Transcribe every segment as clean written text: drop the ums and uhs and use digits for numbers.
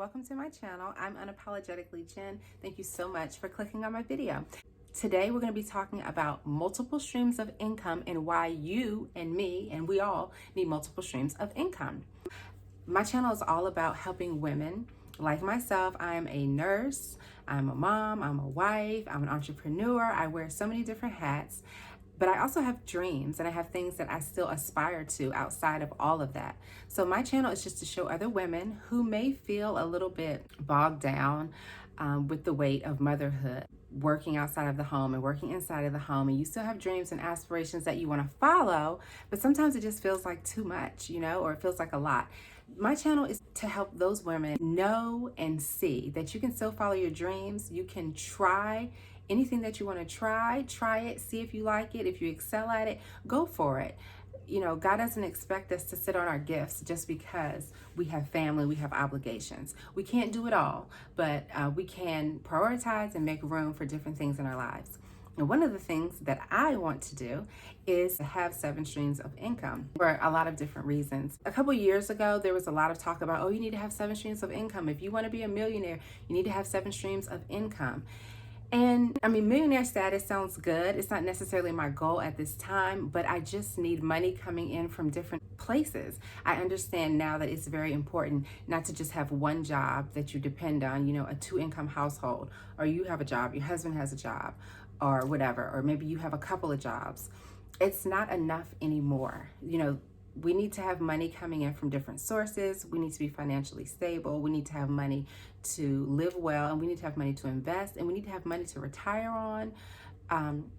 welcome to my channel. I'm Unapologetically Jen. Thank you so much for clicking on my video. Today we're going to be talking about multiple streams of income and why you and me and we all need multiple streams of income. My channel is all about helping women like myself. I am a nurse, I'm a mom, I'm a wife, I'm an entrepreneur. I wear so many different hats. But I also have dreams and I have things that I still aspire to outside of all of that. So my channel is just to show other women who may feel a little bit bogged down with the weight of motherhood, working outside of the home and working inside of the home, and you still have dreams and aspirations that you want to follow, but sometimes it just feels like too much, or it feels like a lot. My channel is to help those women know and see that you can still follow your dreams. You can try anything that you want to try it, see if you like it. If you excel at it, go for it. God doesn't expect us to sit on our gifts just because we have family, we have obligations. We can't do it all, but we can prioritize and make room for different things in our lives. And one of the things that I want to do is to have 7 streams of income for a lot of different reasons. A couple years ago, there was a lot of talk about, you need to have 7 streams of income. If you want to be a millionaire, you need to have 7 streams of income. And millionaire status sounds good. It's not necessarily my goal at this time, but I just need money coming in from different places. I understand now that it's very important not to just have one job that you depend on, a 2-income household, or you have a job, your husband has a job, or whatever, or maybe you have a couple of jobs. It's not enough anymore. We need to have money coming in from different sources. We need to be financially stable. We need to have money to live well, and we need to have money to invest, and we need to have money to retire on.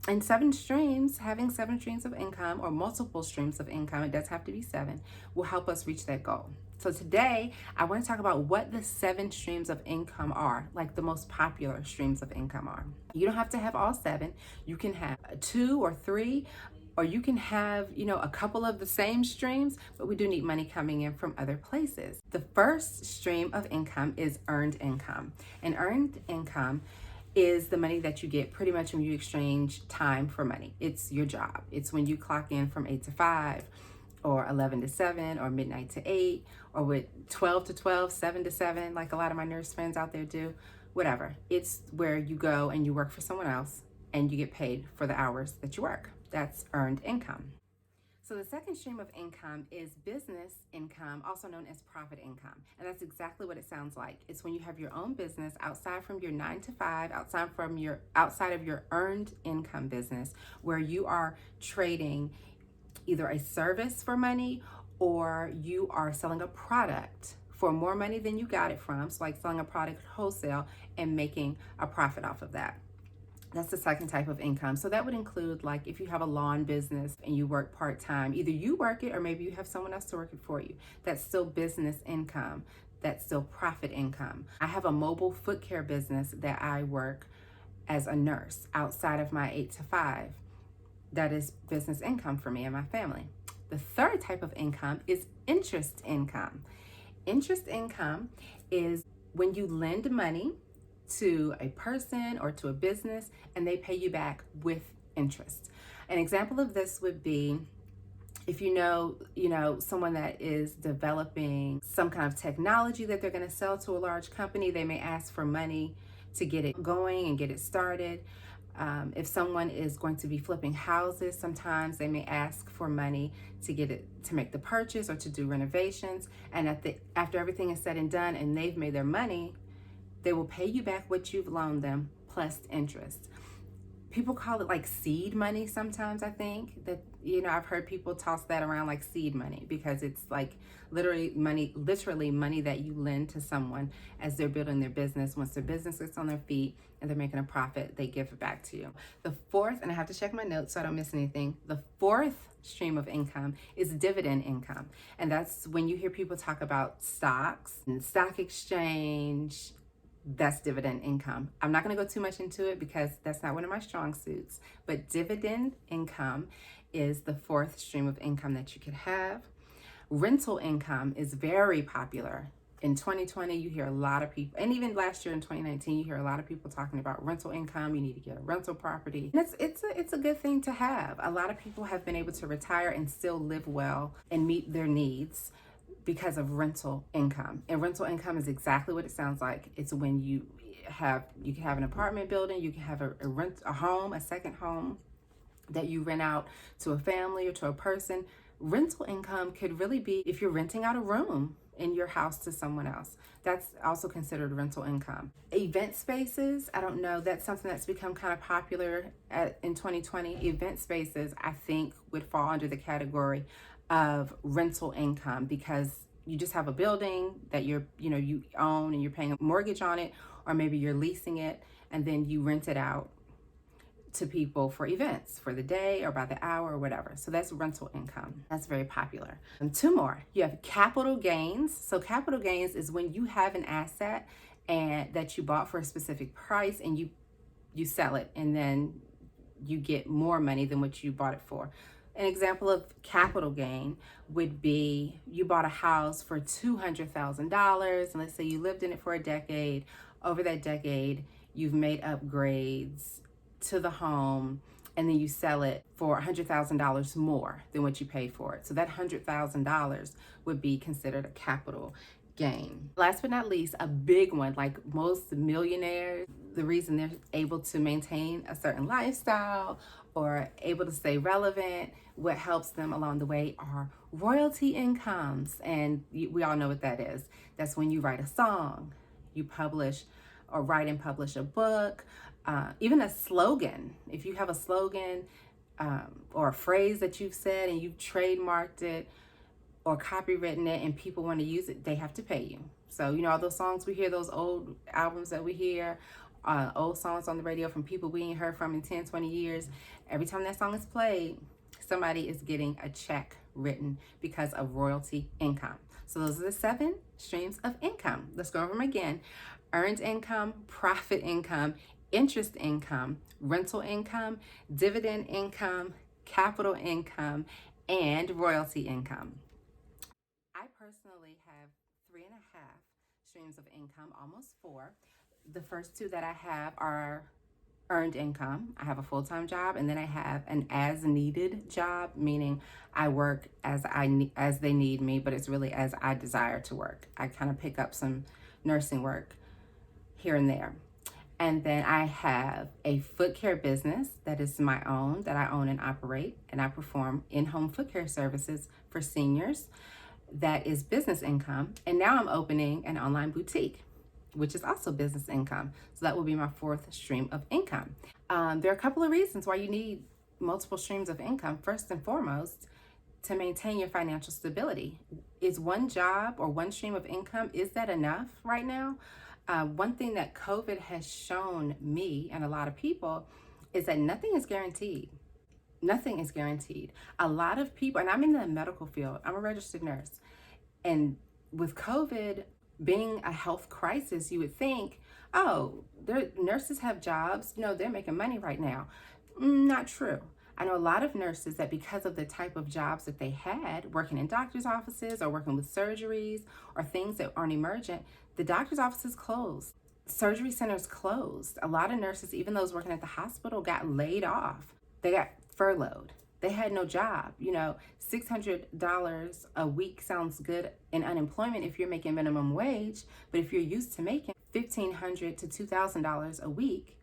And 7 streams, having 7 streams of income or multiple streams of income, it does have to be 7, will help us reach that goal. So today, I want to talk about what the 7 streams of income are, like the most popular streams of income are. You don't have to have all 7. You can have 2 or 3, or you can have, a couple of the same streams, but we do need money coming in from other places. The first stream of income is earned income. And earned income is the money that you get pretty much when you exchange time for money. It's your job. It's when you clock in from 8 to 5, or 11 to 7, or midnight to 8, or with 12 to 12, 7 to 7, like a lot of my nurse friends out there do, whatever. It's where you go and you work for someone else and you get paid for the hours that you work. That's earned income. So the second stream of income is business income, also known as profit income. And that's exactly what it sounds like. It's when you have your own business outside from your 9 to 5, outside of your earned income business, where you are trading either a service for money or you are selling a product for more money than you got it from. So like selling a product wholesale and making a profit off of that. That's the second type of income. So that would include, like, if you have a lawn business and you work part-time, either you work it or maybe you have someone else to work it for you. That's still business income. That's still profit income. I have a mobile foot care business that I work as a nurse outside of my 8 to 5. That is business income for me and my family. The third type of income is interest income. Interest income is when you lend money to a person or to a business and they pay you back with interest. An example of this would be if you know someone that is developing some kind of technology that they're going to sell to a large company. They may ask for money to get it going and get it started. If someone is going to be flipping houses, sometimes they may ask for money to make the purchase or to do renovations. And after everything is said and done and they've made their money, they will pay you back what you've loaned them plus interest. People call it like seed money sometimes, I think. That, I've heard people toss that around like seed money because it's like literally money that you lend to someone as they're building their business. Once their business gets on their feet and they're making a profit, they give it back to you. The fourth, and I have to check my notes so I don't miss anything, the fourth stream of income is dividend income. And that's when you hear people talk about stocks and stock exchange. That's dividend income. I'm not going to go too much into it because that's not one of my strong suits, but dividend income is the fourth stream of income that you could have. Rental income is very popular. In 2020, you hear a lot of people, and even last year in 2019, you hear a lot of people talking about rental income. You need to get a rental property. And it's a good thing to have. A lot of people have been able to retire and still live well and meet their needs because of rental income. And rental income is exactly what it sounds like. It's when you can have an apartment building, you can have a home, a second home that you rent out to a family or to a person. Rental income could really be if you're renting out a room in your house to someone else. That's also considered rental income. Event spaces, I don't know, that's something that's become kind of popular in 2020. Event spaces, I think, would fall under the category of rental income, because you just have a building that you own and you're paying a mortgage on it, or maybe you're leasing it and then you rent it out to people for events, for the day or by the hour or whatever. So that's rental income. That's very popular. And two more. You have capital gains. So capital gains is when you have an asset and that you bought for a specific price and you sell it, and then you get more money than what you bought it for. An example of capital gain would be you bought a house for $200,000, and let's say you lived in it for a decade. Over that decade, you've made upgrades to the home, and then you sell it for $100,000 more than what you paid for it. So that $100,000 would be considered a capital gain. Last but not least, a big one, like most millionaires, the reason they're able to maintain a certain lifestyle or able to stay relevant, what helps them along the way are royalty incomes. And we all know what that is. That's when you write a song, you publish or write and publish a book, even a slogan. If you have a slogan or a phrase that you've said and you've trademarked it or copywritten it and people want to use it, they have to pay you. So, all those songs we hear, those old albums that we hear, old songs on the radio from people we ain't heard from in 10, 20 years, every time that song is played, somebody is getting a check written because of royalty income. So those are the 7 streams of income. Let's go over them again. Earned income, profit income, interest income, rental income, dividend income, capital income, and royalty income. I personally have 3.5 streams of income, almost 4. The first 2 that I have are earned income. I have a full-time job, and then I have an as-needed job, meaning I work as they need me, but it's really as I desire to work. I kind of pick up some nursing work here and there. And then I have a foot care business that is my own, that I own and operate, and I perform in-home foot care services for seniors. That is business income. And now I'm opening an online boutique, which is also business income. So that will be my 4th stream of income. There are a couple of reasons why you need multiple streams of income. First and foremost, to maintain your financial stability. Is one job or one stream of income, is that enough right now? One thing that COVID has shown me and a lot of people is that nothing is guaranteed. Nothing is guaranteed. A lot of people, and I'm in the medical field, I'm a registered nurse, and with COVID being a health crisis, you would think, oh, nurses have jobs, they're making money right now. Not true. I know a lot of nurses that because of the type of jobs that they had, working in doctor's offices or working with surgeries or things that aren't emergent, the doctor's offices closed. Surgery centers closed. A lot of nurses, even those working at the hospital, got laid off. They got furloughed. They had no job. $600 a week sounds good in unemployment if you're making minimum wage, but if you're used to making $1,500 to $2,000 a week,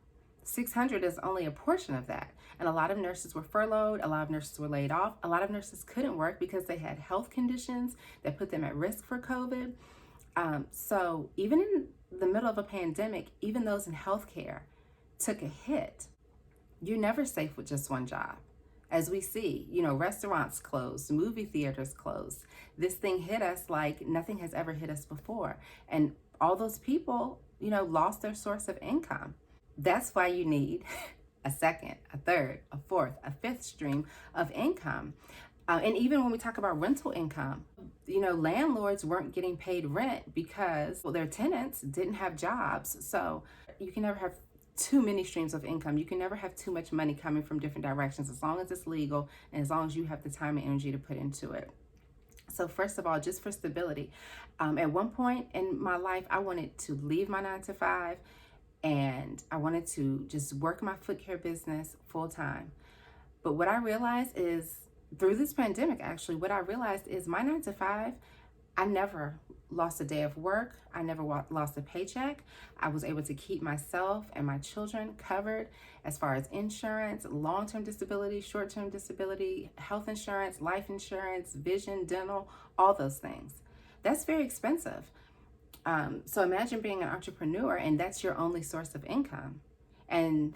$600 is only a portion of that. And a lot of nurses were furloughed. A lot of nurses were laid off. A lot of nurses couldn't work because they had health conditions that put them at risk for COVID. So even in the middle of a pandemic, even those in healthcare took a hit. You're never safe with just one job. As we see, restaurants closed, movie theaters closed. This thing hit us like nothing has ever hit us before. And all those people, lost their source of income. That's why you need a second, a third, a fourth, a 5th stream of income. And even when we talk about rental income, landlords weren't getting paid rent because their tenants didn't have jobs. So you can never have too many streams of income. You can never have too much money coming from different directions, as long as it's legal and as long as you have the time and energy to put into it. So first of all, just for stability, at one point in my life, I wanted to leave my 9-to-5 and I wanted to just work my foot care business full time. But what I realized is, through this pandemic, actually, what I realized is my 9-to-5, I never lost a day of work. I never lost a paycheck. I was able to keep myself and my children covered as far as insurance, long-term disability, short-term disability, health insurance, life insurance, vision, dental, all those things. That's very expensive. So imagine being an entrepreneur and that's your only source of income. And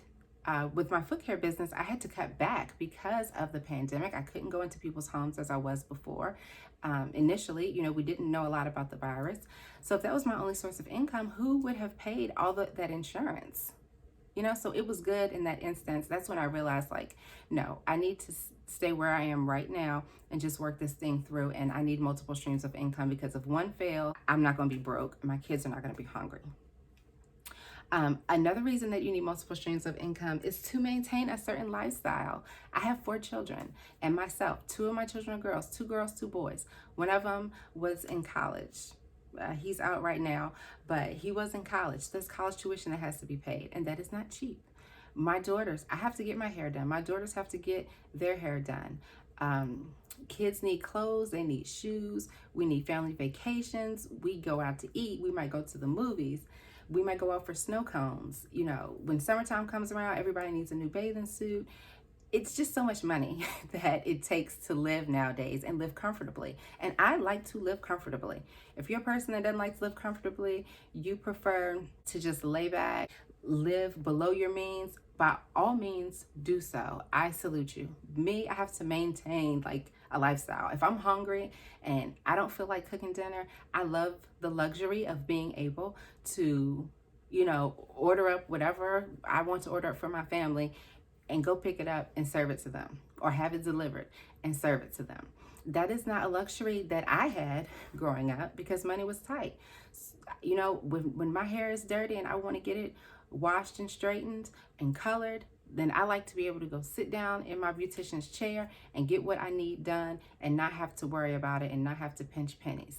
with my foot care business, I had to cut back because of the pandemic. I couldn't go into people's homes as I was before. Initially, we didn't know a lot about the virus. So if that was my only source of income, who would have paid all that insurance? So it was good in that instance. That's when I realized, like, no, I need to stay where I am right now and just work this thing through. And I need multiple streams of income because if one fails, I'm not going to be broke. My kids are not going to be hungry. Another reason that you need multiple streams of income is to maintain a certain lifestyle. I have 4 children and myself. 2 of my children are girls, 2 girls, 2 boys. One of them was in college. He's out right now, but he was in college. There's college tuition that has to be paid, and that is not cheap. My daughters, I have to get my hair done. My daughters have to get their hair done. Kids need clothes, they need shoes, we need family vacations, we go out to eat, we might go to the movies. We might go out for snow cones. When summertime comes around, everybody needs a new bathing suit. It's just so much money that it takes to live nowadays and live comfortably. And I like to live comfortably. If you're a person that doesn't like to live comfortably, you prefer to just lay back, live below your means, by all means, do so. I salute you. Me, I have to maintain like a lifestyle. If I'm hungry and I don't feel like cooking dinner, I love the luxury of being able to, order up whatever I want to order up for my family and go pick it up and serve it to them, or have it delivered and serve it to them. That is not a luxury that I had growing up because money was tight. When my hair is dirty and I want to get it washed and straightened and colored, then I like to be able to go sit down in my beautician's chair and get what I need done and not have to worry about it and not have to pinch pennies.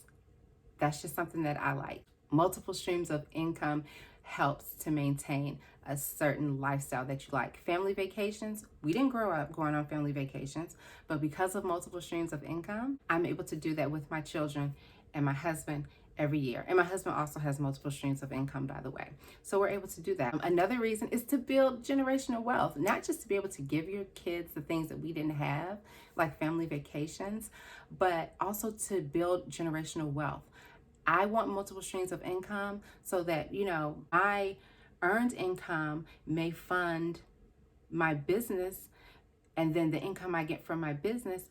That's just something that I like. Multiple streams of income helps to maintain a certain lifestyle that you like. Family vacations, we didn't grow up going on family vacations, but because of multiple streams of income, I'm able to do that with my children and my husband every year. And my husband also has multiple streams of income, by the way. So we're able to do that. Another reason is to build generational wealth, not just to be able to give your kids the things that we didn't have, like family vacations, but also to build generational wealth. I want multiple streams of income so that, my earned income may fund my business, and then the income I get from my business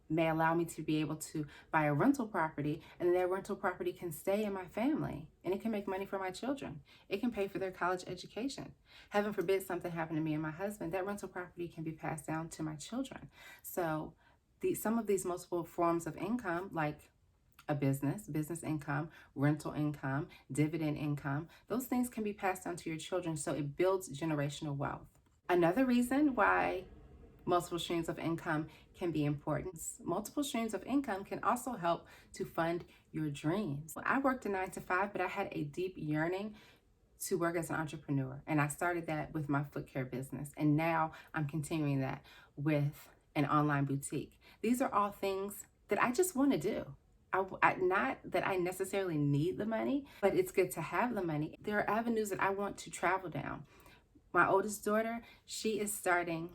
may allow me to be able to buy a rental property, and that rental property can stay in my family and it can make money for my children. It can pay for their college education. Heaven forbid something happened to me and my husband, that rental property can be passed down to my children. So some of these multiple forms of income, like a business income, rental income, dividend income, those things can be passed down to your children, so it builds generational wealth. Another reason why multiple streams of income can be important. Multiple streams of income can also help to fund your dreams. I worked a 9-to-5, but I had a deep yearning to work as an entrepreneur. And I started that with my foot care business. And now I'm continuing that with an online boutique. These are all things that I just want to do. Not that I necessarily need the money, but it's good to have the money. There are avenues that I want to travel down. My oldest daughter, she is starting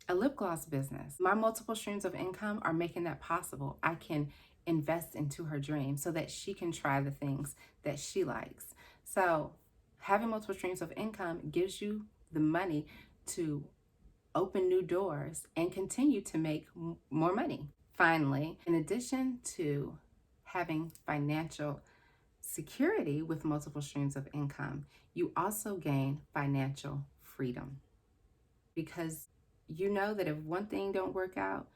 a lip gloss business. My multiple streams of income are making that possible. I can invest into her dream so that she can try the things that she likes. So having multiple streams of income gives you the money to open new doors and continue to make more money. Finally, in addition to having financial security with multiple streams of income, you also gain financial freedom, because you know that if one thing don't work out,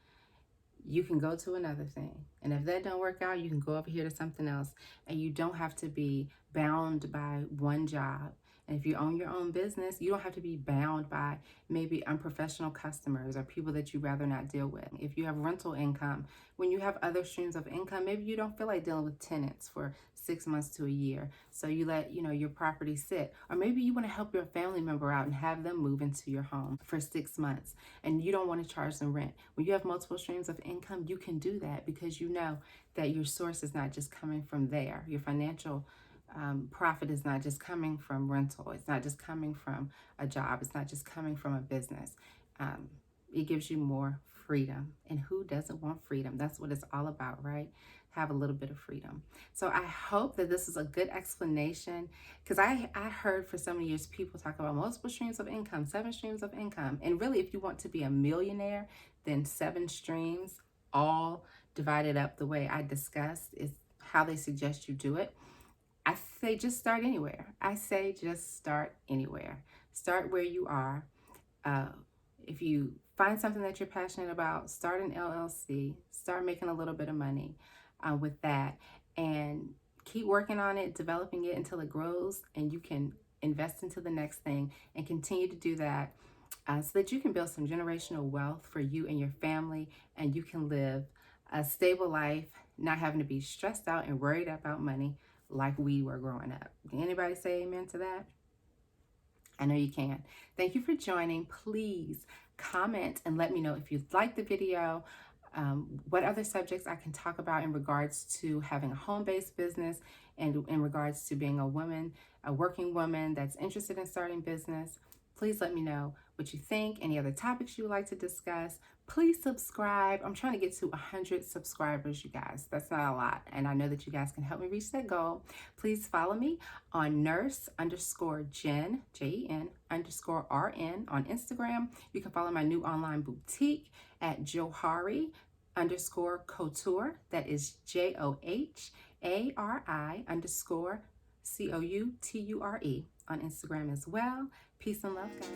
you can go to another thing. And if that don't work out, you can go over here to something else. And you don't have to be bound by one job. And if you own your own business, you don't have to be bound by maybe unprofessional customers or people that you'd rather not deal with. If you have rental income, when you have other streams of income, maybe you don't feel like dealing with tenants for 6 months to a year. So you let, your property sit. Or maybe you want to help your family member out and have them move into your home for 6 months and you don't want to charge them rent. When you have multiple streams of income, you can do that because you know that your source is not just coming from there. Your financial profit is not just coming from rental. It's not just coming from a job. It's not just coming from a business. It gives you more freedom. And who doesn't want freedom? That's what it's all about, right? Have a little bit of freedom. So I hope that this is a good explanation, because I heard for so many years people talk about multiple streams of income, 7 streams of income. And really, if you want to be a millionaire, then 7 streams, all divided up the way I discussed, is how they suggest you do it. I say just start anywhere. I say just start anywhere. Start where you are. If you find something that you're passionate about, start an LLC. Start making a little bit of money with that. And keep working on it, developing it until it grows and you can invest into the next thing and continue to do that so that you can build some generational wealth for you and your family, and you can live a stable life, not having to be stressed out and worried about money like we were growing up. Can anybody say amen to that? I know you can. Thank you for joining. Please comment and let me know if you liked the video, what other subjects I can talk about in regards to having a home-based business and in regards to being a woman, a working woman that's interested in starting business. Please let me know what you think, any other topics you would like to discuss. Please subscribe. I'm trying to get to 100 subscribers, you guys. That's not a lot. And I know that you guys can help me reach that goal. Please follow me on nurse_Jen, JEN_RN on Instagram. You can follow my new online boutique at Johari_couture. That is JOHARI_COUTURE on Instagram as well. Peace and love, guys.